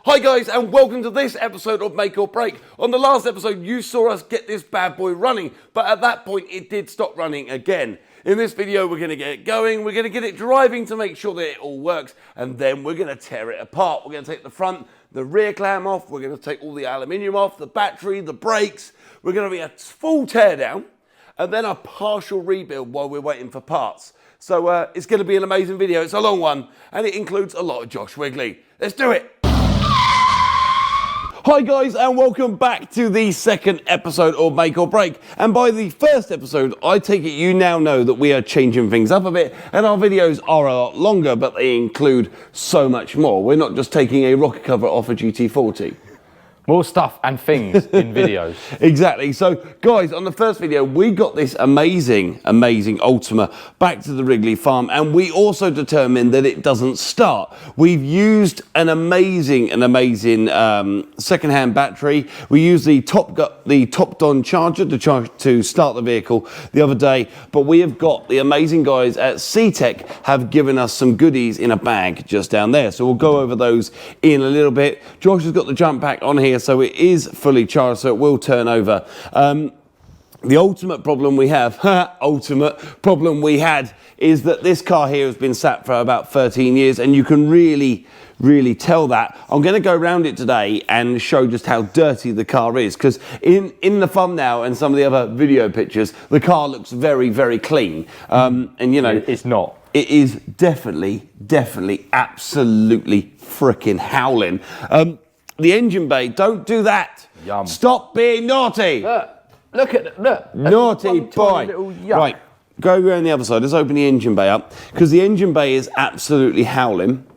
Hi guys, and welcome to this episode of Make or Break. On the last episode you saw us get this bad boy running, but at that point it did stop running again. In this video we're going to get it going, we're going to get it driving to make sure that it all works, and then we're going to tear it apart. We're going to take the front, the rear clam off, we're going to take all the aluminium off, the battery, the brakes. We're going to be a full tear down and then a partial rebuild while we're waiting for parts. So it's going to be an amazing video. It's a long one and it includes a lot of Josh Wigley. Let's do it. Hi guys, and welcome back to the second episode of Make or Break. And by the first episode, I take it you now know that we are changing things up a bit and our videos are a lot longer, but they include so much more. We're not just taking a rocket cover off a GT40. More stuff and things in videos. Exactly. So, guys, on the first video, we got this amazing Ultima back to the Wrigley farm, and we also determined that it doesn't start. We've used an amazing second-hand battery. We used the top-on charger to start the vehicle the other day, but we have got the amazing guys at C-Tech have given us some goodies in a bag just down there. So we'll go over those in a little bit. Josh has got the jump pack on here, so it is fully charged, so it will turn over. The ultimate problem we have, is that this car here has been sat for about 13 years, and you can really tell that. I'm going to go around it today and show just how dirty the car is, because in the thumbnail and some of the other video pictures, the car looks very clean. And you know, it's not. It is definitely absolutely freaking howling. The engine bay, don't do that. Yum. Stop being naughty. Look at it, look. Naughty boy. Right, go around the other side. Let's open the engine bay up, because the engine bay is absolutely howling.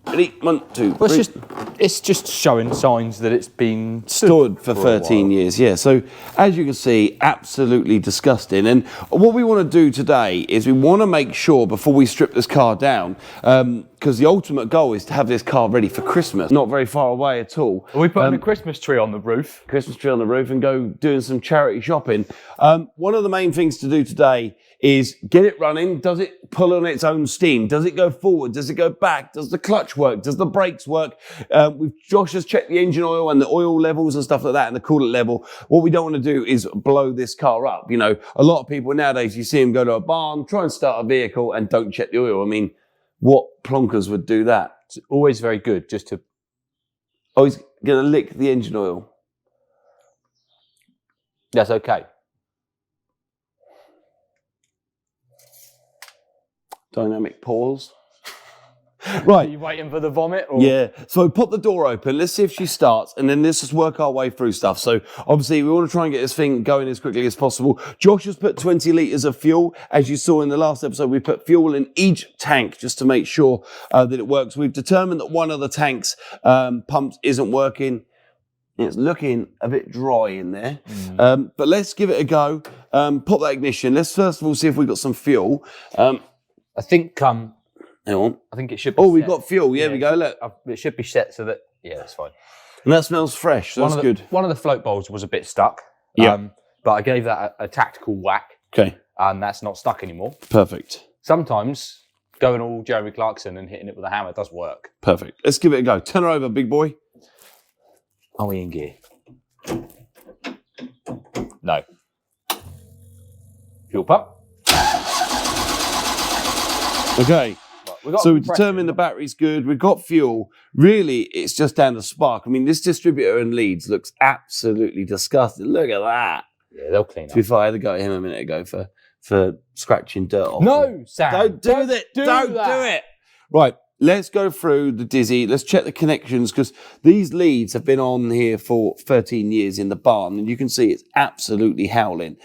Ready? 1, 2, 3. Well, it's just showing signs that it's been stored for 13 years. Yeah, so as you can see, absolutely disgusting. And what we want to do today is we want to make sure before we strip this car down, because the ultimate goal is to have this car ready for Christmas, not very far away at all. Are we putting a Christmas tree on the roof? Christmas tree on the roof and go doing some charity shopping. One of the main things to do today is get it running. Does it pull on its own steam? Does it go forward? Does it go back? Does the clutch work? Does the brakes work? Josh has checked the engine oil and the oil levels and stuff like that and the coolant level. What we don't want to do is blow this car up. You know, a lot of people nowadays, you see them go to a barn, try and start a vehicle and don't check the oil. I mean, what plonkers would do that? It's always very good just to... Oh, he's going to lick the engine oil. That's okay. Dynamic pause. Right. Are you waiting for the vomit? Or? Yeah. So pop the door open. Let's see if she starts, and then let's just work our way through stuff. So obviously we want to try and get this thing going as quickly as possible. Josh has put 20 litres of fuel. As you saw in the last episode, we put fuel in each tank just to make sure that it works. We've determined that one of the tank's pumps isn't working. It's looking a bit dry in there. But let's give it a go. Pop that ignition. Let's first of all see if we've got some fuel. I think... Hang on. I think it should be we've got fuel. Yeah, we go. Look. It should be set so that... Yeah, that's fine. And that smells fresh. So that's good. One of the float bowls was a bit stuck. Yeah. But I gave that a tactical whack. Okay. And that's not stuck anymore. Perfect. Sometimes going all Jeremy Clarkson and hitting it with a hammer does work. Perfect. Let's give it a go. Turn her over, big boy. Are we in gear? No. Fuel pump. Okay. Right, so we determined the battery's good. We've got fuel. Really, it's just down to spark. I mean, this distributor in Leeds looks absolutely disgusting. Look at that. Yeah, they'll clean up. If I had to go at him a minute ago for scratching dirt off. No, Sam. Don't do it. Right. Let's go through the Dizzy. Let's check the connections, because these leads have been on here for 13 years in the barn, and you can see it's absolutely howling.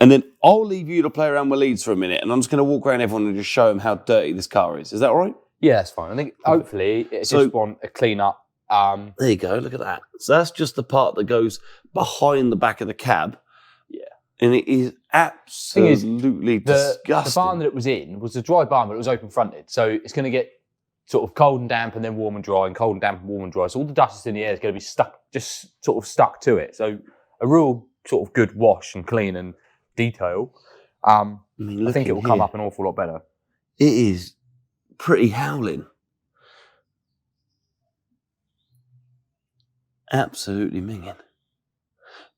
And then I'll leave you to play around with leads for a minute, and I'm just going to walk around everyone and just show them how dirty this car is. Is that all right? Yeah, that's fine. I think hopefully it just want a clean up. There you go. Look at that. So that's just the part that goes behind the back of the cab. Yeah. And it is absolutely disgusting. The barn that it was in was a dry barn, but it was open fronted. So it's going to get sort of cold and damp and then warm and dry, and cold and damp and warm and dry. So all the dust that's in the air is going to be stuck to it. So a real sort of good wash and clean and detail. I think it will come up an awful lot better. It is pretty howling. Absolutely minging.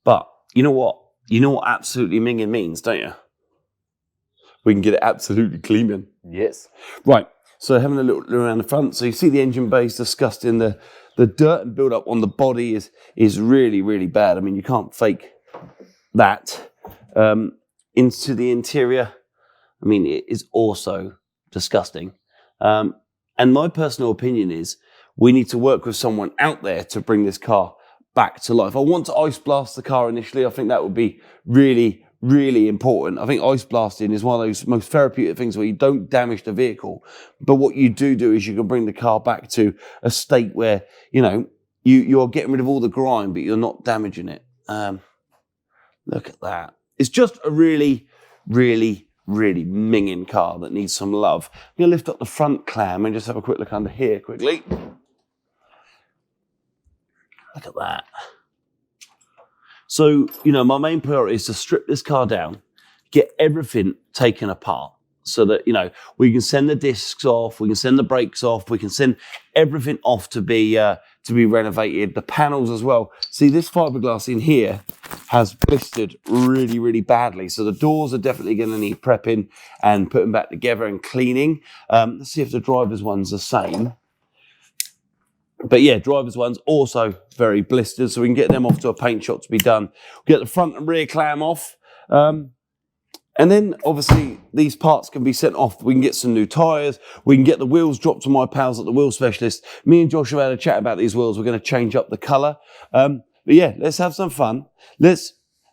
But you know what? You know what absolutely minging means, don't you? We can get it absolutely clean. Yes. Right. So having a look around the front, so you see the engine bay's disgusting. The dirt and build up on the body is really, really bad. I mean, you can't fake that. Into the interior, I mean, it is also disgusting. And my personal opinion is we need to work with someone out there to bring this car back to life. I want to ice blast the car initially. I think that would be really, really important. I think ice blasting is one of those most therapeutic things where you don't damage the vehicle, but what you do is you can bring the car back to a state where, you know, you're getting rid of all the grime, but you're not damaging it. Look at that. It's just a really, really, really minging car that needs some love. I'm going to lift up the front clam and just have a quick look under here quickly. Look at that. So, you know, my main priority is to strip this car down, get everything taken apart so that, you know, we can send the discs off, we can send the brakes off, we can send everything off to be renovated, the panels as well. See, this fiberglass in here has blistered really, really badly. So the doors are definitely going to need prepping and putting back together and cleaning. Let's see if the driver's one's the same. But yeah, driver's one's also very blistered, so we can get them off to a paint shop to be done. We'll get the front and rear clam off. And then, obviously, these parts can be sent off. We can get some new tyres. We can get the wheels dropped to my pals at the wheel specialist. Me and Josh have had a chat about these wheels. We're going to change up the colour. But yeah, let's have some fun. How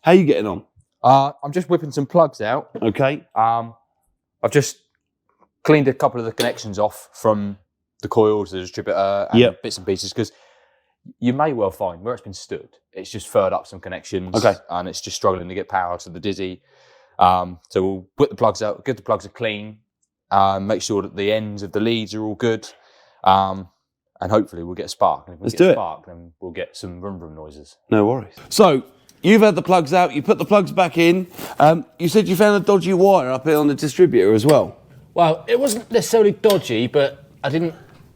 are you getting on? I'm just whipping some plugs out. Okay. I've just cleaned a couple of the connections off from the coils, the distributor, and bits and pieces, because you may well find where it's been stood, it's just furred up some connections, and it's just struggling to get power to the Dizzy. So we'll whip the plugs out, get the plugs are clean, make sure that the ends of the leads are all good, and hopefully we'll get a spark. And if we get a spark, then we'll get some vroom vroom noises. No worries. So you've had the plugs out, you put the plugs back in. You said you found a dodgy wire up here on the distributor as well. Well, it wasn't necessarily dodgy, but I didn't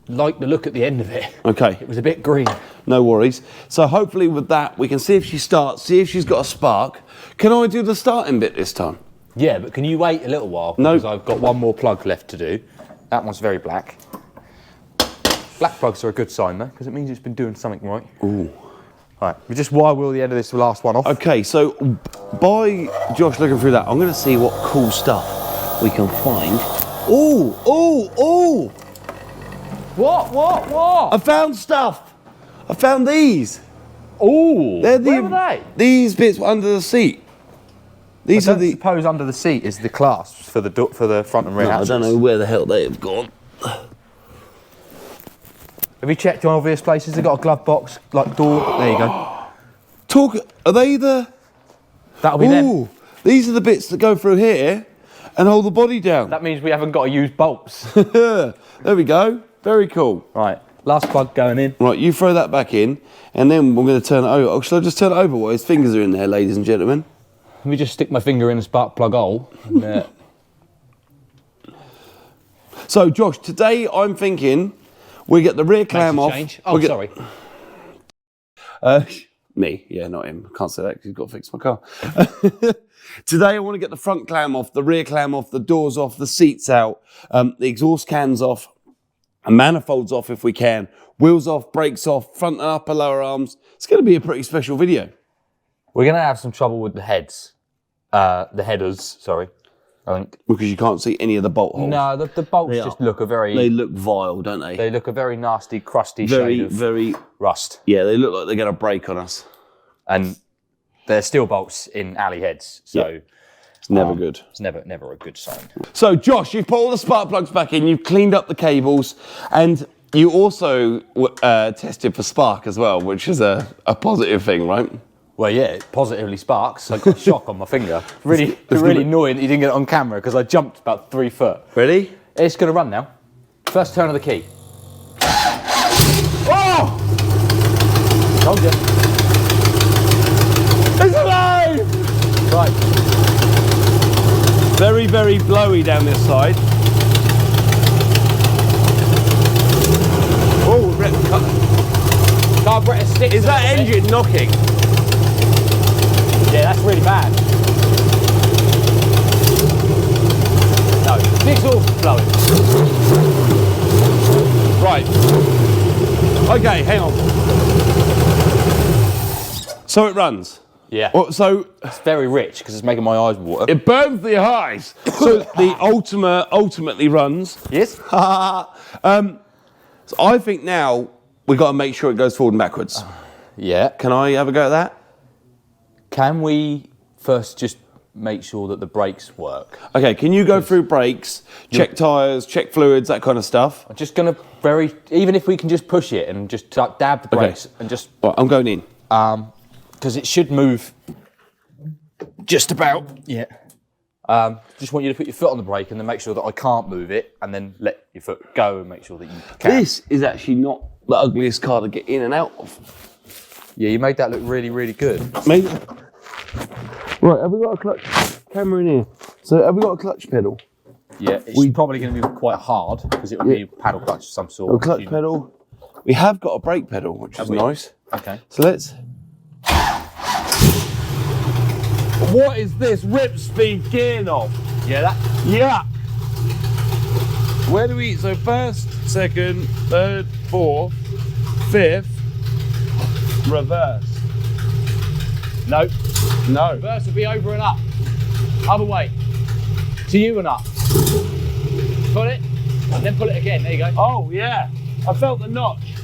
like the look at the end of it. Okay. It was a bit green. No worries. So hopefully with that, we can see if she starts, see if she's got a spark. Can I do the starting bit this time? Yeah, but can you wait a little while? No. Because I've got one more plug left to do. That one's very black. Black plugs are a good sign though, because it means it's been doing something right. Ooh. Right, we just wire wheel the end of this last one off. Okay, so by Josh looking through that, I'm going to see what cool stuff we can find. Ooh, ooh, ooh! What? I found stuff. I found these. Ooh, where were they? These bits were under the seat. These are the. I suppose under the seat is the clasps for the front and rear hatches. I don't know where the hell they have gone. Have you checked on obvious places? They've got a glove box, like door. There you go. Are they the? That'll be them. These are the bits that go through here and hold the body down. That means we haven't got to use bolts. There we go. Very cool. Right, last plug going in. Right, you throw that back in, and then we're going to turn it over. Oh, shall I just turn it over while his fingers are in there, ladies and gentlemen? Let me just stick my finger in a spark plug hole. And, So, Josh, today I'm thinking we get the rear clam off. Sorry. Me, yeah, not him. Can't say that because he's got to fix my car. Today I want to get the front clam off, the rear clam off, the doors off, the seats out, the exhaust cans off, and manifolds off if we can, wheels off, brakes off, front and upper lower arms. It's going to be a pretty special video. We're going to have some trouble with the headers, sorry, I think. Because you can't see any of the bolt holes. No, the bolts just look They look vile, don't they? They look a very nasty, crusty shade of rust. Yeah, they look like they're going to break on us. And they're steel bolts in alley heads, so... It's never good. It's never a good sign. So, Josh, you've put all the spark plugs back in, you've cleaned up the cables, and you also tested for spark as well, which is a positive thing, right? Well, yeah, it positively sparks. I got a shock on my finger. Really annoying that you didn't get it on camera because I jumped about 3 foot. Ready? It's going to run now. First turn of the key. Oh! Told you. It's alive! Right. Very, very blowy down this side. Oh, carburetor sticks Is that engine knocking? Yeah, that's really bad. No, the exhaust is blowing. Right. Okay, hang on. So it runs. Yeah. Well, so It's very rich because it's making my eyes water. it burns the eyes. So the Ultima ultimately runs. Yes. So I think now we've got to make sure it goes forward and backwards. Yeah. Can I have a go at that? Can we first just make sure that the brakes work? Okay, can you go through brakes, check tyres, check fluids, that kind of stuff? I'm just gonna even if we can just push it and just dab the brakes and just Right, I'm going in. because it should move just about. Yeah. Just want you to put your foot on the brake and then make sure that I can't move it, and then let your foot go and make sure that you can. This is actually not the ugliest car to get in and out of. Yeah, you made that look really, really good. Maybe. Right, have we got a clutch camera in here? So have we got a clutch pedal? Yeah, it's probably going to be quite hard because it will be a paddle clutch of some sort. A clutch pedal. We have got a brake pedal, which is nice. Okay. So let's. What is this whip speed gear knob? Yeah, that. Yeah. Where do we? So first, second, third, fourth, fifth, reverse. No. No. Reverse will be over and up. Other way. To you and up. Pull it, and then pull it again. There you go. Oh yeah. I felt the notch.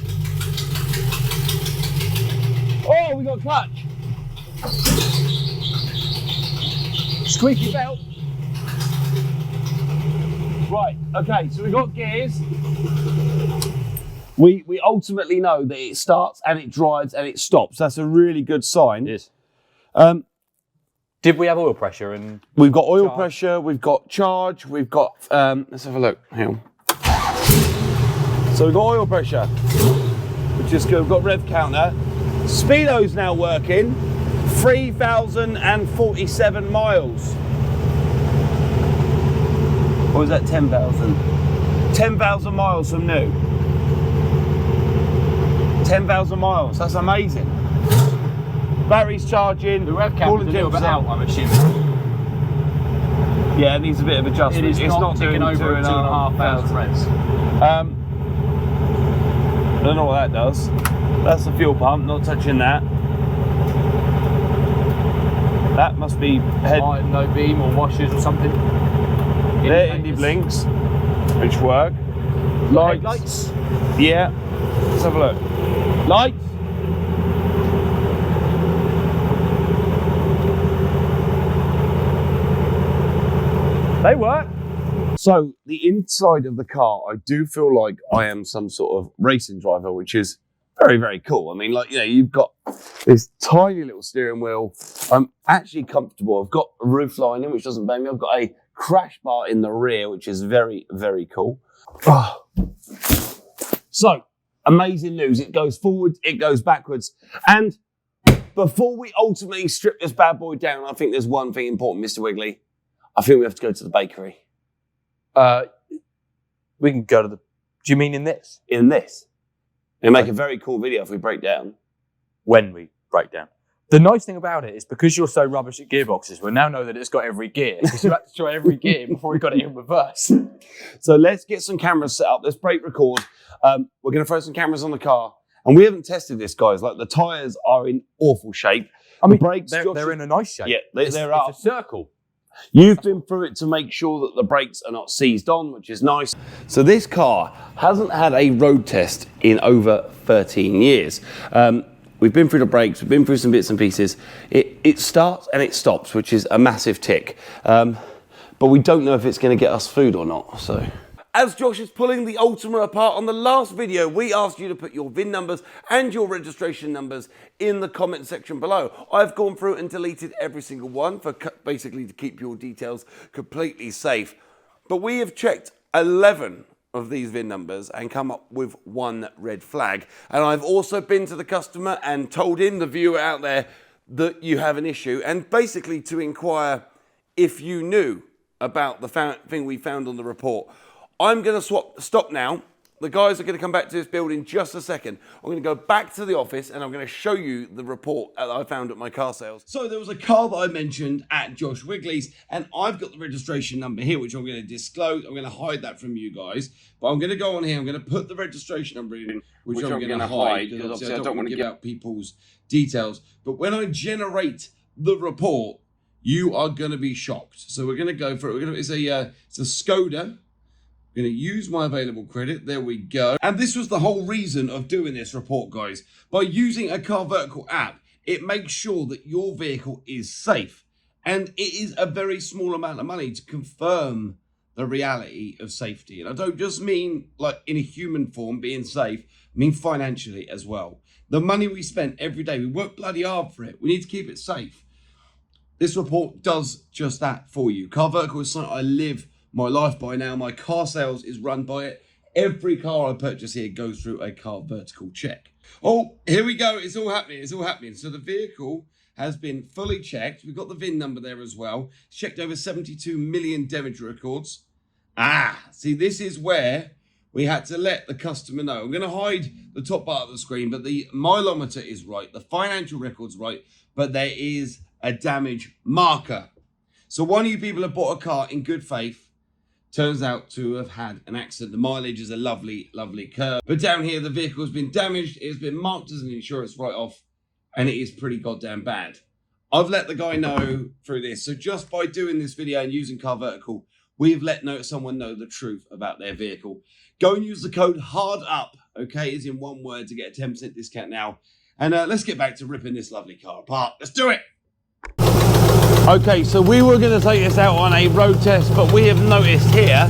Oh, we got clutch. Squeaky belt. Right, okay, so we've got gears. We ultimately know that it starts and it drives and it stops. That's a really good sign. Yes. Did we have oil pressure and? We've got oil pressure, we've got charge, we've got, let's have a look. Hang on. So we've got oil pressure, which is good. We've got rev counter. Speedo's now working. 3,047 miles. Or is that 10,000? 10,000 miles from new. 10,000 miles, that's amazing. Battery's charging. The rev counter's a little bit out, I'm assuming. Yeah, it needs a bit of adjustment. It's not doing ticking over 2,500 revs. I don't know what that does. That's the fuel pump, not touching that. That must be head. No beam or washers or something. They're indie blinks, which work. Lights. Yeah. Let's have a look. Lights. They work. So the inside of the car, I do feel like I am some sort of racing driver, which is very, very cool. I mean, like, you know, you've got this tiny little steering wheel. I'm actually comfortable. I've got a roof lining, which doesn't bang me. I've got a crash bar in the rear, which is very, very cool. Oh. So, amazing news. It goes forward, it goes backwards. And before we ultimately strip this bad boy down, I think there's one thing important, Mr. Wiggly. I think we have to go to the bakery. We can go to the. Do you mean in this? In this. It'll make a very cool video if we break down. When we break down. The nice thing about it is because you're so rubbish at gearboxes, we now know that it's got every gear. Because you had to try every gear before we got it in reverse. So let's get some cameras set up. Let's break record. We're going to throw some cameras on the car. And we haven't tested this, guys. Like, the tyres are in awful shape. I mean, the brakes, they're in a nice shape. Yeah, they're up. It's a circle. You've been through it to make sure that the brakes are not seized on, which is nice. So this car hasn't had a road test in over 13 years. We've been through the brakes, we've been through some bits and pieces. It starts and it stops, which is a massive tick. But we don't know if it's going to get us food or not. So, as Josh is pulling the Ultima apart on the last video, we asked you to put your VIN numbers and your registration numbers in the comment section below. I've gone through and deleted every single one for basically to keep your details completely safe. But we have checked 11 of these VIN numbers and come up with one red flag. And I've also been to the customer and told him, the viewer out there, that you have an issue, and basically to inquire if you knew about the thing we found on the report. I'm going to stop now. the guys are going to come back to this build in just a second. I'm going to go back to the office and I'm going to show you the report that I found at my car sales. So there was a car that I mentioned at Josh Wigley's, and I've got the registration number here, which I'm going to disclose. I'm going to hide that from you guys, but I'm going to go on here. I'm going to put the registration number in, which I'm going to hide because obviously I don't want to give out people's details. But when I generate the report, you are going to be shocked. So we're going to go for it. It's a Skoda. I'm going to use my available credit. There we go. And this was the whole reason of doing this report, guys. By using a Car Vertical app, it makes sure that your vehicle is safe. And it is a very small amount of money to confirm the reality of safety. And I don't just mean like in a human form being safe, I mean financially as well. The money we spend every day, we work bloody hard for it. We need to keep it safe. This report does just that for you. Car Vertical is something I live my life by now. My car sales is run by it. Every car I purchase here goes through a Car Vertical check. Oh, here we go. It's all happening. It's all happening. So the vehicle has been fully checked. We've got the VIN number there as well. It's checked over 72 million damage records. See, this is where we had to let the customer know. I'm going to hide the top part of the screen, but the mileometer is right. The financial record's right, but there is a damage marker. So one of you people have bought a car in good faith, turns out to have had an accident. The mileage is a lovely, lovely curve. But down here, the vehicle has been damaged. It has been marked as an insurance write-off, and it is pretty goddamn bad. I've let the guy know through this. So just by doing this video and using Car Vertical, we've let someone know the truth about their vehicle. Go and use the code HARDUP, okay, is in one word, to get a 10% discount now. And let's get back to ripping this lovely car apart. Let's do it. Okay, so we were going to take this out on a road test, but we have noticed here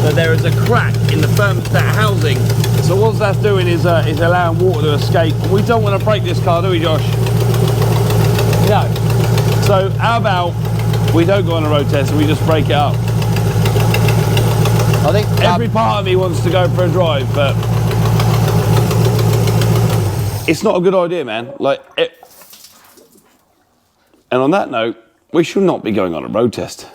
that there is a crack in the thermostat housing. So what that's doing is allowing water to escape. We don't want to break this car, do we, Josh? No. So how about we don't go on a road test and we just break it up? I think every part of me wants to go for a drive, but it's not a good idea, man. And on that note, we should not be going on a road test.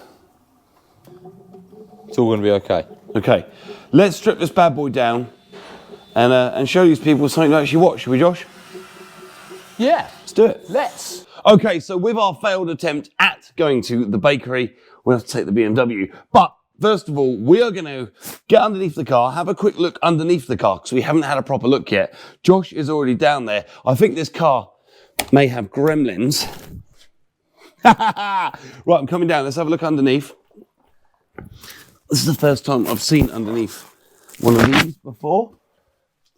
It's all going to be okay. Okay, let's strip this bad boy down and show these people something to actually watch. Should we, Josh? Yeah. Let's do it. Let's. Okay, so with our failed attempt at going to the bakery, we'll have to take the BMW. But first of all, we are going to get underneath the car, have a quick look underneath the car, because we haven't had a proper look yet. Josh is already down there. I think this car may have gremlins. Right, I'm coming down. Let's have a look underneath. This is the first time I've seen underneath one of these before.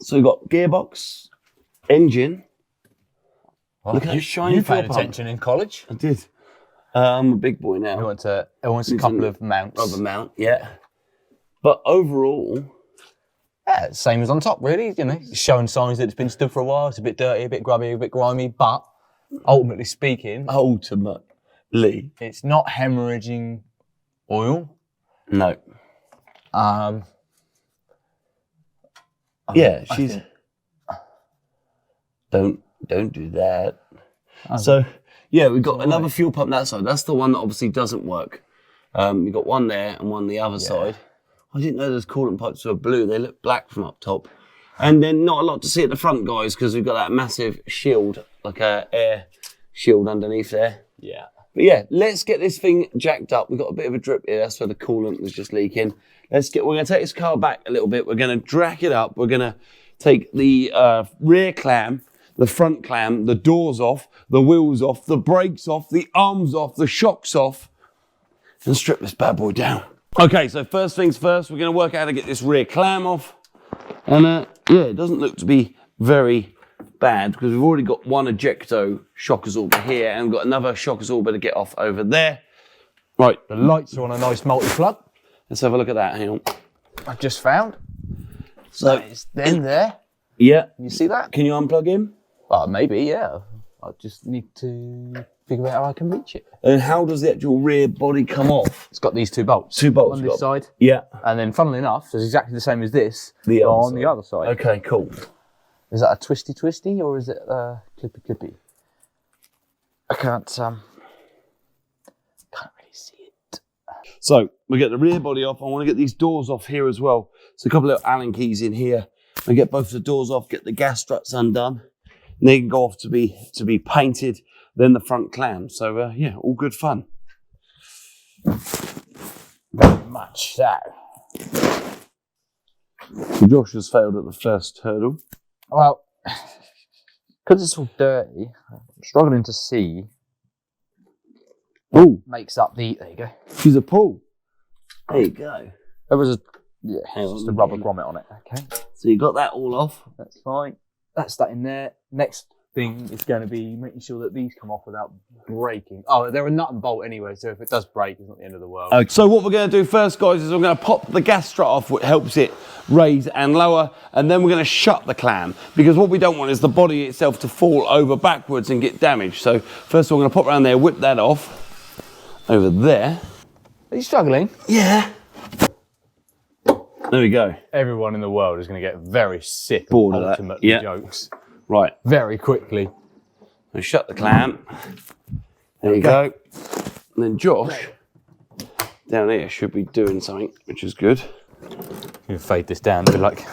So we've got gearbox, engine. Well, look at that shiny. You paid attention in college. I did. I'm a big boy now. I want a couple of mounts. Rubber mount, yeah. But overall, yeah, same as on top, really. You know, it's showing signs that it's been stood for a while. It's a bit dirty, a bit grubby, a bit grimy, but ultimately speaking, it's not hemorrhaging oil. No. Don't do that. So yeah, we've got another fuel pump that side. That's the one that obviously doesn't work. We've got one there and one the other side. I didn't know those coolant pipes were blue. They look black from up top. And then not a lot to see at the front, guys, because we've got that massive shield, like a air shield underneath there. Yeah. But yeah, let's get this thing jacked up. We've got a bit of a drip here. That's where the coolant was just leaking. We're going to take this car back a little bit. We're going to drag it up. We're going to take the rear clam, the front clam, the doors off, the wheels off, the brakes off, the arms off, the shocks off, and strip this bad boy down. Okay, so first things first, we're going to work out how to get this rear clam off. And yeah, it doesn't look to be very bad because we've already got one ejecto shock absorber here and we've got another shock absorber to get off over there. Right, the lights are on a nice multi-plug. Let's have a look at that. Hang on. I've just found. So it's then there. Yeah. You see that? Can you unplug him? Well, maybe, yeah. I just need to figure out how I can reach it. And how does the actual rear body come off? It's got these two bolts. Two bolts on this side. Yeah. And then, funnily enough, it's exactly the same as this on the other side. Okay, cool. Is that a twisty or is it a clippy? I can't really see it. So we get the rear body off. I want to get these doors off here as well. So a couple of Allen keys in here. And get both the doors off, get the gas struts undone. And they can go off to be painted, then the front clam. So yeah, all good fun. Very much so. Josh has failed at the first hurdle. Well, because it's all dirty, I'm struggling to see Oh, makes up the, there you go. she's a pull. There you go. There was a, yeah, Hang on, just a rubber grommet on it. Okay, So you got that all off. that's fine. That's that in there. Next thing is going to be making sure that these come off without breaking. Oh, they're a nut and bolt anyway, so if it does break, it's not the end of the world. Okay. So what we're going to do first, guys, is we're going to pop the gas strut off, which helps it raise and lower, and then we're going to shut the clam, because what we don't want is the body itself to fall over backwards and get damaged. So first of all, we're going to pop around there, whip that off over there. Are you struggling? Yeah. There we go. Everyone in the world is going to get very sick Bored of of that. ultimate Yeah. jokes Right. very quickly. Now shut the clam. There you go. And then Josh, down here, should be doing something, which is good. You can fade this down to like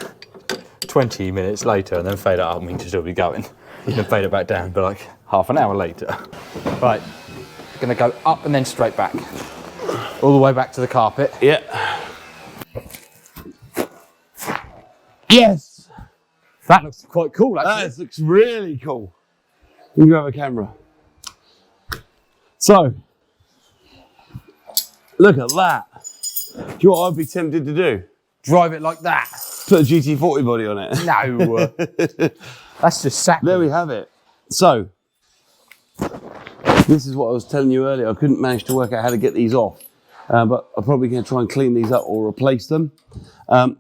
20 minutes later and then fade it up and we can still be going. Then fade it back down to like half an hour later. Right, gonna go up and then straight back. All the way back to the carpet. Yeah. Yes. That looks quite cool actually. That looks really cool. You can grab a camera. So, look at that. Do you know what I'd be tempted to do? Drive it like that. Put a GT40 body on it. No. That's just sacrilege. There we have it. So, this is what I was telling you earlier. I couldn't manage to work out how to get these off. But I'm probably going to try and clean these up or replace them.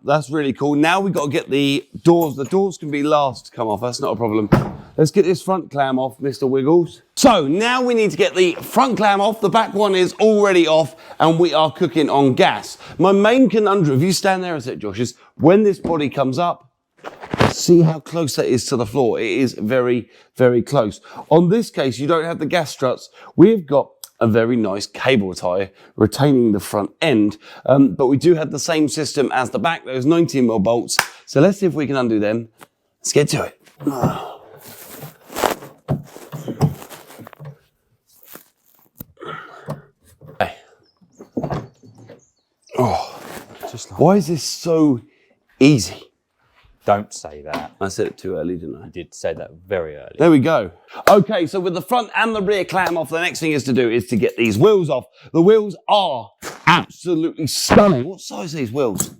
That's really cool. Now we've got to get the doors. The doors can be last to come off. That's not a problem. Let's get this front clam off, Mr. Wiggles. So now we need to get the front clam off. The back one is already off and we are cooking on gas. My main conundrum, if you stand there a sec, Josh, is when this body comes up, see how close that is to the floor. It is very, very close. On this case, you don't have the gas struts. We've got a very nice cable tie retaining the front end, but we do have the same system as the back, those 19mm bolts. So let's see if we can undo them. Let's get to it. Okay. Oh, Just like, why is this so easy? don't say that. I said it too early, didn't I? I did say that very early. There we go. Okay, so with the front and the rear clam off, the next thing is to do is to get these wheels off. The wheels are absolutely stunning. What size are these wheels?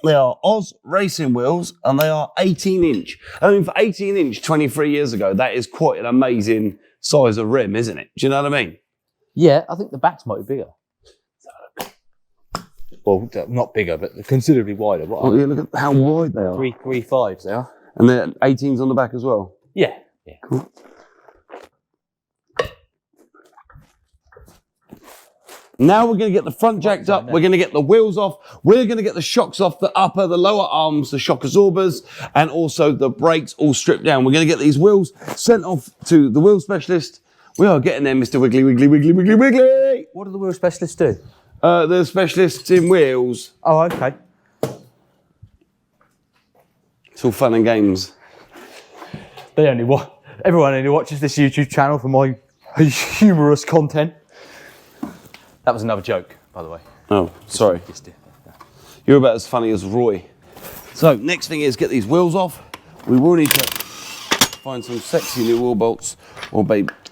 They are Oz racing wheels and they are 18-inch. I mean, for 18-inch 23 years ago, that is quite an amazing size of rim, isn't it? Do you know what I mean? Yeah, I think the backs might be bigger. Well, not bigger, but considerably wider. What Oh, are yeah, look at how wide they are. 3.35s they are. And they're 18s on the back as well. Yeah. Yeah. Cool. Now we're going to get the front jacked up. We're going to get the wheels off. We're going to get the shocks off the upper, the lower arms, the shock absorbers, and also the brakes all stripped down. We're going to get these wheels sent off to the wheel specialist. We are getting there, Mr. Wiggly, Wiggly, Wiggly, Wiggly, Wiggly. What do the wheel specialists do? The specialists in wheels. Oh, okay. It's all fun and games. They only everyone only watches this YouTube channel for my humorous content. That was another joke, by the way. Oh, sorry. You're about as funny as Roy. So next thing is get these wheels off. We will need to find some sexy new wheel bolts or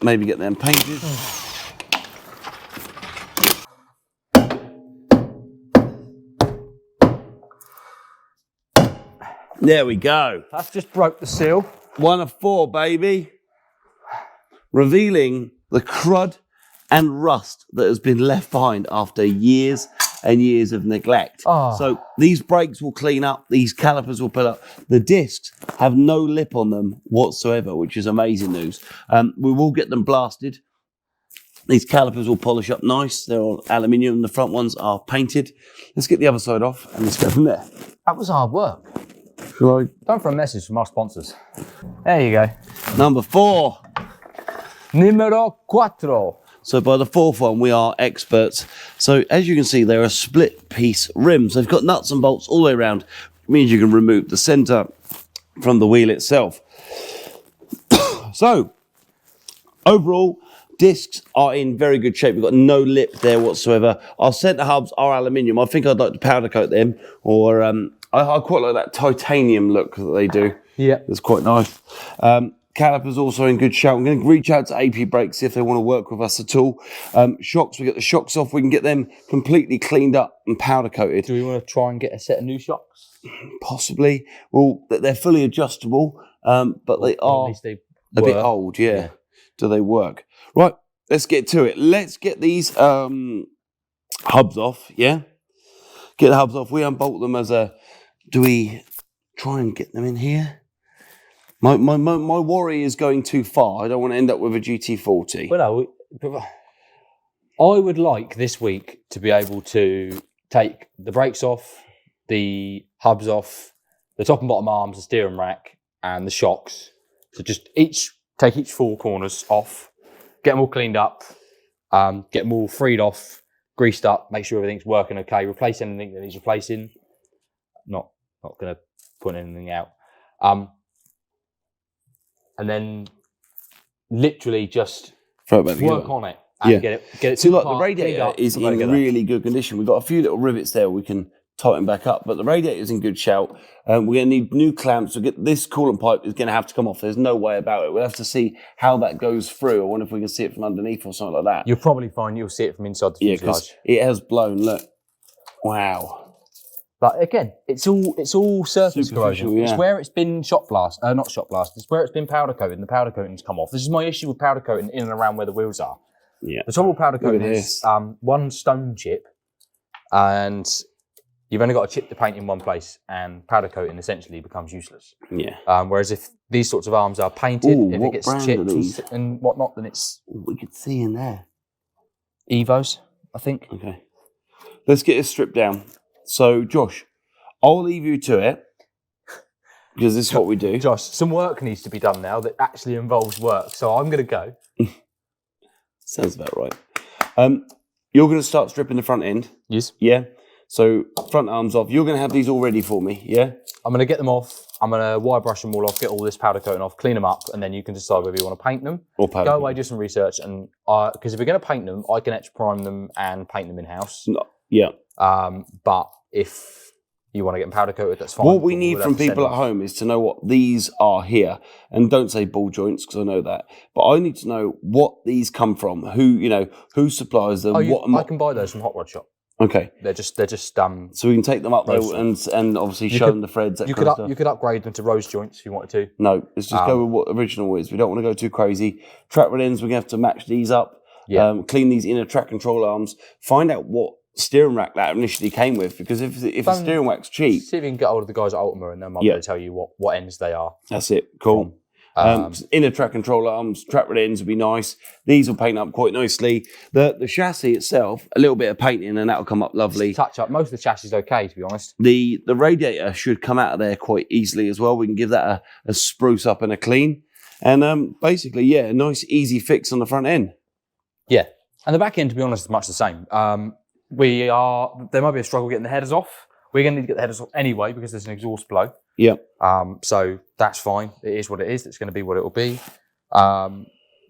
maybe get them painted. There we go. That's just broke the seal. 1 of 4, baby. Revealing the crud and rust that has been left behind after years and years of neglect. Oh. So these brakes will clean up, these calipers will pull up. The discs have no lip on them whatsoever, which is amazing news. We will get them blasted. These calipers will polish up nice. They're all aluminium. The front ones are painted. Let's get the other side off and let's go from there. That was hard work. Shall I? Time for a message from our sponsors. There you go. Number 4. Numero 4. So by the fourth one, we are experts. So as you can see, there are split piece rims. They've got nuts and bolts all the way around. It means you can remove the center from the wheel itself. So overall, discs are in very good shape. We've got no lip there whatsoever. Our center hubs are aluminium. I think I'd like to powder coat them, or I quite like that titanium look that they do. Yeah, it's quite nice. Calipers also in good shape. I'm going to reach out to AP Brakes, see if they want to work with us at all. Shocks, we get the shocks off. We can get them completely cleaned up and powder coated. do we want to try and get a set of new shocks? Possibly. Well, they're fully adjustable, but they are at least they a bit old. Yeah. Do they work? Right, let's get to it. Let's get these hubs off. Yeah, get the hubs off. We unbolt them as a. Do we try and get them in here? My worry is going too far. I don't want to end up with a GT40. Well, no. I would like this week to be able to take the brakes off, the hubs off, the top and bottom arms, the steering rack, and the shocks. So just take each four corners off, get them all cleaned up, get them all freed off, greased up, make sure everything's working okay, replace anything that needs replacing. Not going to put anything out. And then literally just work on it and get it. See, like the radiator is in really good condition. We've got a few little rivets there we can tighten back up, but the radiator is in good shout. We're going to need new clamps. So get this coolant pipe is going to have to come off. There's no way about it. We'll have to see how that goes through. I wonder if we can see it from underneath or something like that. You'll probably find you'll see it from inside the fuselage. Because it has blown. Look, wow. But again, it's all surface corrosion. Yeah. It's where it's been not shot blast. It's where it's been powder coated, and the powder coating's come off. This is my issue with powder coating in and around where the wheels are. Yeah. The trouble with powder coating is one stone chip, and you've only got to chip the paint in one place, and powder coating essentially becomes useless. Yeah. Whereas if these sorts of arms are painted, if it gets chipped and whatnot, then it's... We could see in there. Evos, I think. Okay. Let's get it stripped down. So, Josh, I'll leave you to it, because this is what we do. Josh, some work needs to be done now that actually involves work, so I'm going to go. Sounds about right. You're going to start stripping the front end. Yes. Yeah. So, front arms off. You're going to have these all ready for me, yeah? I'm going to get them off. I'm going to wire brush them all off, get all this powder coating off, clean them up, and then you can decide whether you want to paint them. Or powder. Go away, do some research, and because if we're going to paint them, I can etch prime them and paint them in-house. No. Yeah. But if you want to get them powder coated, that's fine. What we need from people at home is to know what these are here. And don't say ball joints, because I know that. But I need to know what these come from, who supplies them. I can buy those from Hot Rod Shop. Okay. They're just so we can take them up there and obviously show them the threads. You could upgrade them to rose joints if you wanted to. No, let's just go with what original is. We don't want to go too crazy. Track rod ends, we're going to have to match these up. Yeah. Clean these inner track control arms. Find out what steering rack that initially came with, because if the steering rack's cheap... See if you can get hold of the guys at Ultima and they might be able to tell you what ends they are. That's it. Cool. Inner track control arms, track rod ends would be nice. These will paint up quite nicely. The chassis itself, a little bit of painting and that'll come up lovely. Touch up. Most of the chassis is okay, to be honest. The radiator should come out of there quite easily as well. We can give that a spruce up and a clean. And basically, yeah, a nice easy fix on the front end. Yeah. And the back end, to be honest, is much the same. There might be a struggle getting the headers off. We're going to need to get the headers off anyway because there's an exhaust blow. Yeah. So that's fine. It is what it is. It's going to be what it will be.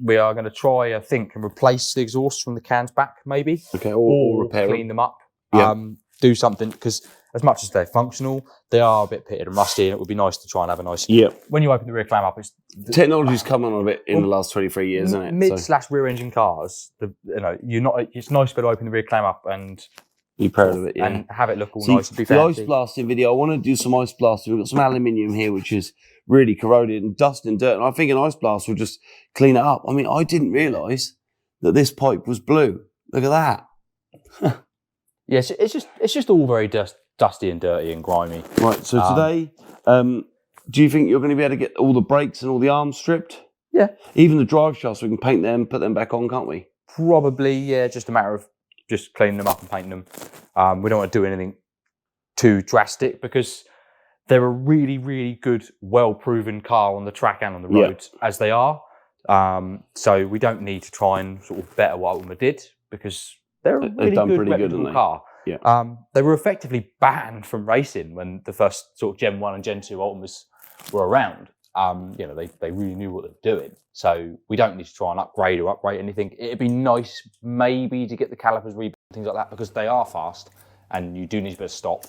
We are going to try, I think, and replace the exhaust from the cans back, maybe. Okay, or repair clean them up. Yeah. Do something, because as much as they're functional, they are a bit pitted and rusty, and it would be nice to try and have a nice... Yeah. When you open the rear clam up, technology's come on a bit in the last 23 years, isn't it? Mid/rear engine cars, it's nice to be able to open the rear clam up and... Be proud of it, yeah. And have it look all nice and be fancy. fancy. The ice blasting video, I want to do some ice blasting. We've got some aluminium here, which is really corroded and dust and dirt. And I think an ice blast will just clean it up. I mean, I didn't realise that this pipe was blue. Look at that. Yes, it's just all very dusty and dirty and grimy. Right, so today, do you think you're going to be able to get all the brakes and all the arms stripped? Yeah. Even the drive shafts, we can paint them, put them back on, can't we? Probably, yeah, just a matter of just cleaning them up and painting them. We don't want to do anything too drastic because they're a really, really good, well-proven car on the track and on the road as they are. So we don't need to try and sort of better what Ultima did, because they're a really done good, pretty good, reputable haven't they? car. Yeah. They were effectively banned from racing when the first sort of Gen 1 and Gen 2 Ultimas were around. You know, they really knew what they were doing. So we don't need to try and upgrade or uprate anything. It'd be nice maybe to get the calipers rebuilt, things like that, because they are fast and you do need a bit of stop.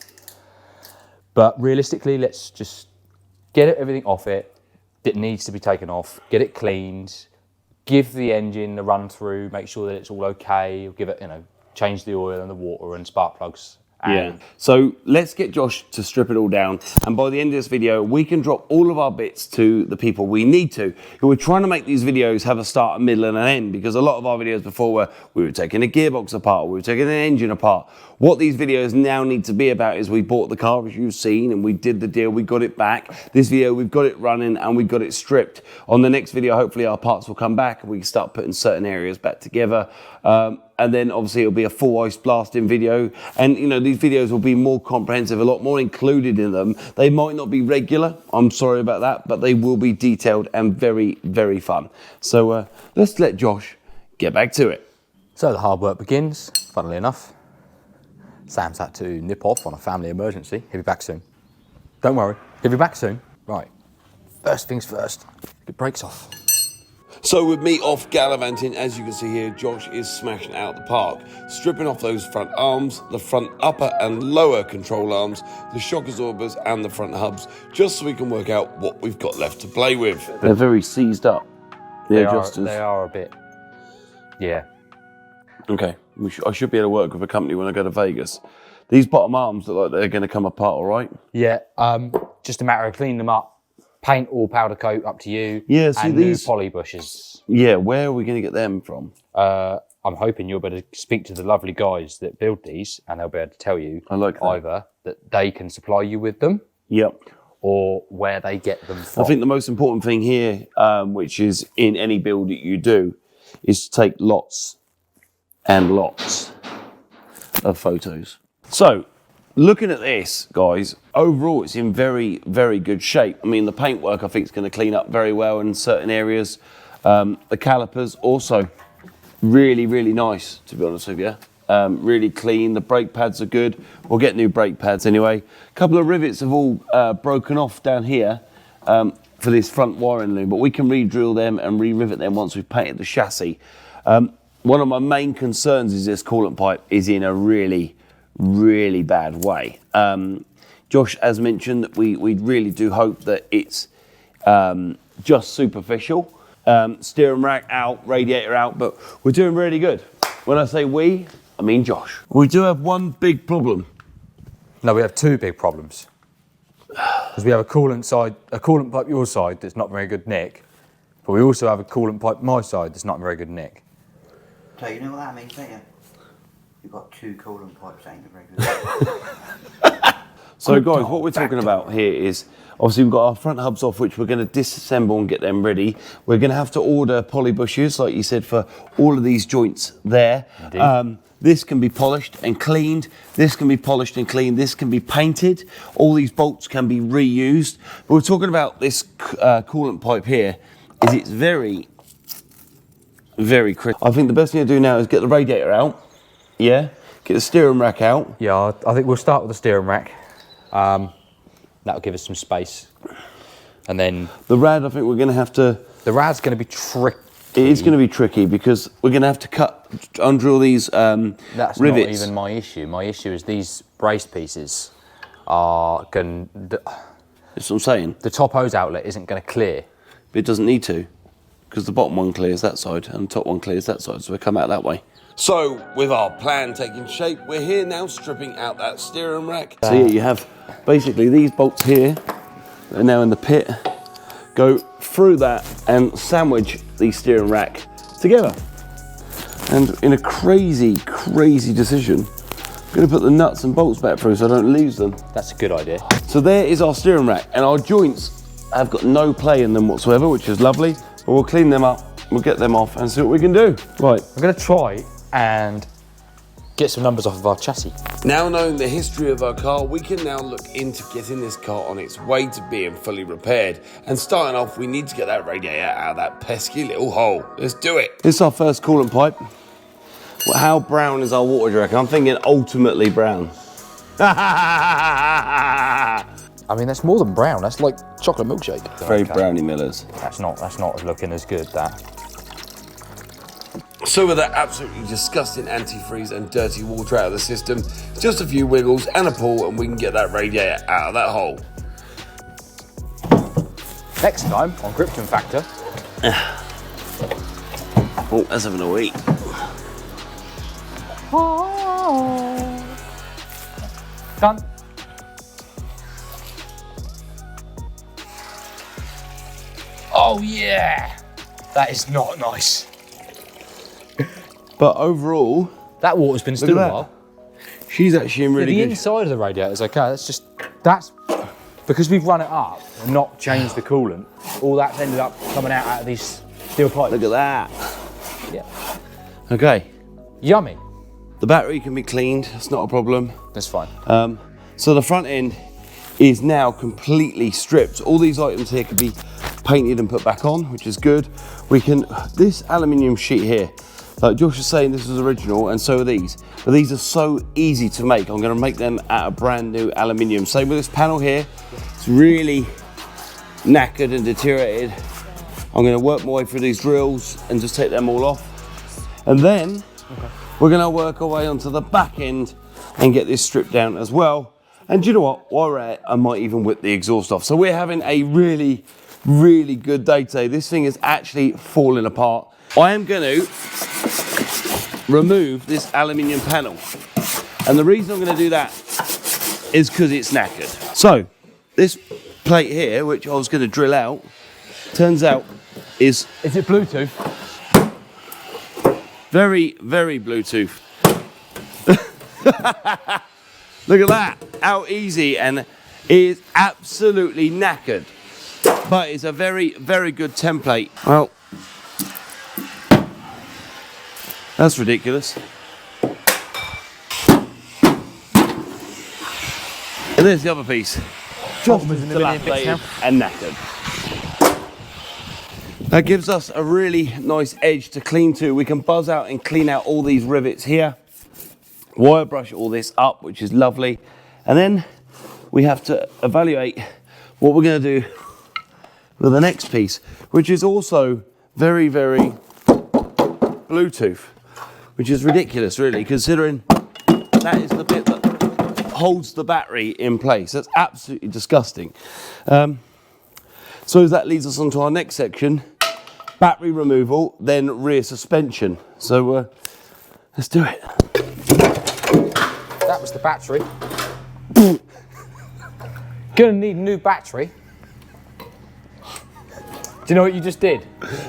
But realistically, let's just get everything off it that needs to be taken off, get it cleaned, give the engine a run through, make sure that it's all okay, give it, you know, change the oil and the water and spark plugs. Yeah. So let's get Josh to strip it all down, and by the end of this video we can drop all of our bits to the people we need to. We're trying to make these videos have a start, a middle and an end, because a lot of our videos before were we were taking a gearbox apart, we were taking an engine apart. What these videos now need to be about is we bought the car, as you've seen, and we did the deal, we got it back. This video we've got it running and we got it stripped. On the next video hopefully our parts will come back and we can start putting certain areas back together. And then obviously it'll be a full ice blasting video, and you know, these videos will be more comprehensive, a lot more included in them. They might not be regular, I'm sorry about that, but they will be detailed and very, very fun. So let's let Josh get back to it. So the hard work begins, funnily enough. Sam's had to nip off on a family emergency. He'll be back soon. Don't worry, he'll be back soon. Right, first things first, get brakes off. So with me off gallivanting, as you can see here, Josh is smashing out the park, stripping off those front arms, the front upper and lower control arms, the shock absorbers and the front hubs, just so we can work out what we've got left to play with. They're very seized up, the adjusters. They are a bit, yeah. Okay, I should be able to work with a company when I go to Vegas. These bottom arms look like they're going to come apart all right. Yeah, just a matter of cleaning them up. Paint or powder coat, up to you. Yeah, see and these new poly bushes. Yeah, where are we going to get them from? I'm hoping you'll be able to speak to the lovely guys that build these, and they'll be able to tell you either that they can supply you with them, yep, or where they get them from. I think the most important thing here, which is in any build that you do, is to take lots and lots of photos. So, looking at this, guys, overall it's in very, very good shape. I mean, the paintwork I think is going to clean up very well in certain areas. The calipers also really, really nice, to be honest with you. Really clean. The brake pads are good. We'll get new brake pads anyway. A couple of rivets have all broken off down here for this front wiring loom, but we can re-drill them and re-rivet them once we've painted the chassis. One of my main concerns is this coolant pipe is in a really bad way. Josh has mentioned that we really do hope that it's just superficial. Steering rack out, radiator out, but we're doing really good. When I say we, I mean Josh. We do have one big problem. No, we have two big problems. Because we have a coolant pipe your side that's not very good nick, but we also have a coolant pipe my side that's not very good nick. So you know what that means, don't you? You've got two coolant pipes ain't very good. So guys, what we're talking about here is, obviously we've got our front hubs off, which we're going to disassemble and get them ready. We're going to have to order poly bushes, like you said, for all of these joints there. This can be polished and cleaned. This can be polished and cleaned. This can be painted. All these bolts can be reused. But we're talking about this coolant pipe here, is it's very, very critical. I think the best thing to do now is get the radiator out. Yeah, get the steering rack out. Yeah, I think we'll start with the steering rack. That'll give us some space. And then the rad, I think we're going to have to... The rad's going to be tricky. It is going to be tricky because we're going to have to undrill these That's rivets. not even my issue. My issue is these brace pieces are going... That's what I'm saying. The top hose outlet isn't going to clear. But it doesn't need to, because the bottom one clears that side and the top one clears that side, so we'll come out that way. So, with our plan taking shape, we're here now stripping out that steering rack. So yeah, you have basically these bolts here, they're now in the pit, go through that and sandwich the steering rack together. And in a crazy, crazy decision, I'm going to put the nuts and bolts back through so I don't lose them. That's a good idea. So there is our steering rack, and our joints have got no play in them whatsoever, which is lovely, but we'll clean them up, we'll get them off and see what we can do. Right. I'm going to try and get some numbers off of our chassis. Now knowing the history of our car, we can now look into getting this car on its way to being fully repaired. And starting off, we need to get that radiator out of that pesky little hole. Let's do it. This is our first coolant pipe. Well, how brown is our water, do you reckon? I'm thinking ultimately brown. I mean, that's more than brown. That's like chocolate milkshake. Very brownie Millers. That's not looking as good, that. So with that absolutely disgusting antifreeze and dirty water out of the system, just a few wiggles and a pull and we can get that radiator out of that hole. Next time on Krypton Factor. Oh, let's have a wee. Done. Oh yeah! That is not nice. But overall, that water's been still a while. She's actually in really the good. inside of the radiator is okay. That's because we've run it up and not changed the coolant. All that's ended up coming out of these steel pipes. Look at that. Yeah. Okay. Yummy. The battery can be cleaned. That's not a problem. That's fine. So the front end is now completely stripped. All these items here can be painted and put back on, which is good. We can, this aluminium sheet here, like Josh was saying, this is original and so are these. But these are so easy to make. I'm gonna make them out of brand new aluminium. Same with this panel here. It's really knackered and deteriorated. I'm gonna work my way through these drills and just take them all off. And then we're gonna work our way onto the back end and get this stripped down as well. And do you know what? While we're at it, I might even whip the exhaust off. So we're having a really, really good day today. This thing is actually falling apart. I am going to remove this aluminium panel. And the reason I'm going to do that is because it's knackered. So this plate here, which I was going to drill out, turns out is it Bluetooth? Very, very Bluetooth. Look at that, how easy, and it is absolutely knackered. But it's a very, very good template. Well, that's ridiculous. And there's the other piece. Just dilapidated and knackered. That gives us a really nice edge to clean to. We can buzz out and clean out all these rivets here. Wire brush all this up, which is lovely. And then we have to evaluate what we're going to do with the next piece, which is also very, very Bluetooth, which is ridiculous, really, considering that is the bit that holds the battery in place. That's absolutely disgusting. So that leads us on to our next section, battery removal, then rear suspension. So let's do it. That was the battery. Gonna need a new battery. Do you know what you just did?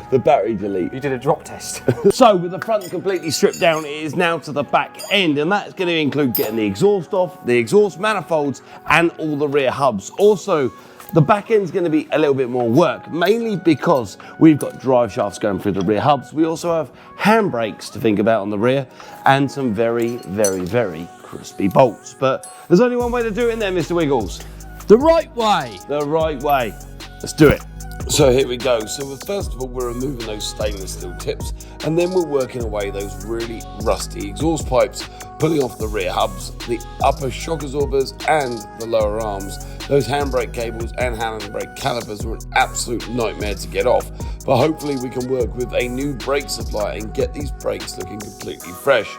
The battery delete. You did a drop test. So with the front completely stripped down, it is now to the back end, and that's going to include getting the exhaust off, the exhaust manifolds, and all the rear hubs. Also, the back end's going to be a little bit more work, mainly because we've got drive shafts going through the rear hubs. We also have handbrakes to think about on the rear, and some very, very, very crispy bolts. But there's only one way to do it in there, Mr. Wiggles. The right way. The right way. Let's do it. So here we go. So first of all, we're removing those stainless steel tips, and then we're working away those really rusty exhaust pipes, pulling off the rear hubs, the upper shock absorbers, and the lower arms. Those handbrake cables and handbrake calipers were an absolute nightmare to get off, but hopefully we can work with a new brake supply and get these brakes looking completely fresh.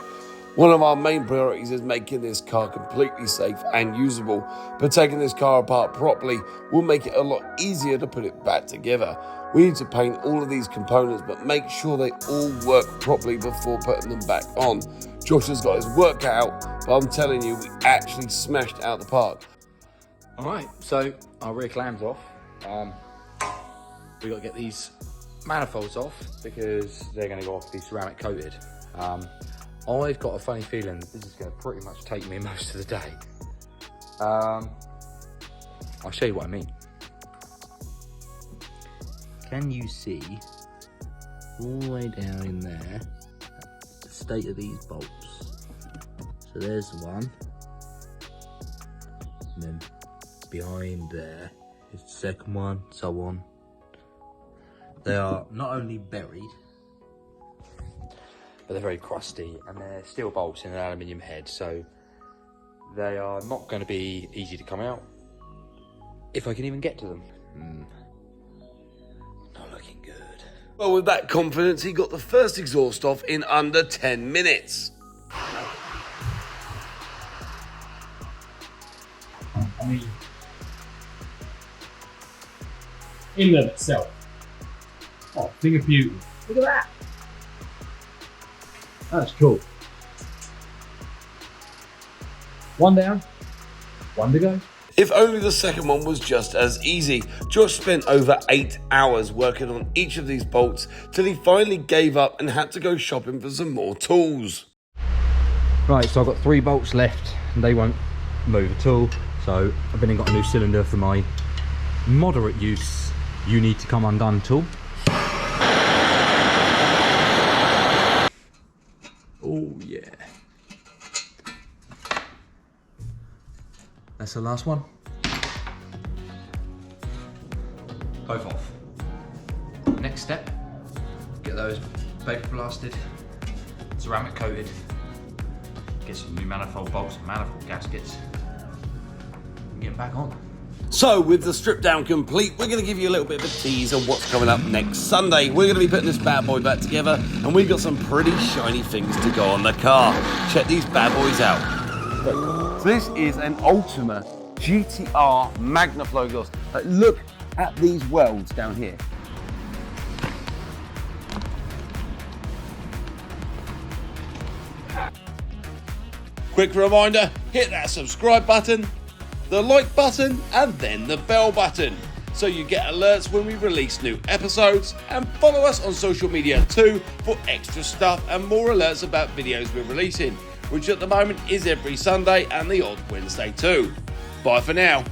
One of our main priorities is making this car completely safe and usable, but taking this car apart properly will make it a lot easier to put it back together. We need to paint all of these components, but make sure they all work properly before putting them back on. Josh has got his work cut out, but I'm telling you, we actually smashed out the park. All right, so our rear clam's off. We got to get these manifolds off because they're going to go off the ceramic coated. I've got a funny feeling that this is going to pretty much take me most of the day. I'll show you what I mean. Can you see all the way down in there the state of these bolts? So there's the one. And then behind there is the second one, so on. They are not only buried, but they're very crusty, and they're steel bolts in an aluminium head, so they are not going to be easy to come out, if I can even get to them. Not looking good. Well, with that confidence, he got the first exhaust off in under 10 minutes. I mean, in and of itself. Oh, thing of beauty. Look at that. That's cool. One down, one to go. If only the second one was just as easy. Josh spent over 8 hours working on each of these bolts till he finally gave up and had to go shopping for some more tools. Right, so I've got 3 bolts left, and they won't move at all. So I've been and got a new cylinder for my moderate use you need to come undone tool. Oh yeah. That's the last one. Both off. Next step, get those vapor blasted, ceramic coated, get some new manifold bolts, manifold gaskets, and get them back on. So, with the strip down complete, we're going to give you a little bit of a tease of what's coming up next Sunday. We're going to be putting this bad boy back together, and we've got some pretty shiny things to go on the car. Check these bad boys out. So this is an Ultima GTR Magnaflow exhaust. Look at these welds down here. Quick reminder, hit that subscribe button, the like button, and then the bell button, so you get alerts when we release new episodes, and follow us on social media too for extra stuff and more alerts about videos we're releasing, which at the moment is every Sunday and the odd Wednesday too. Bye for now.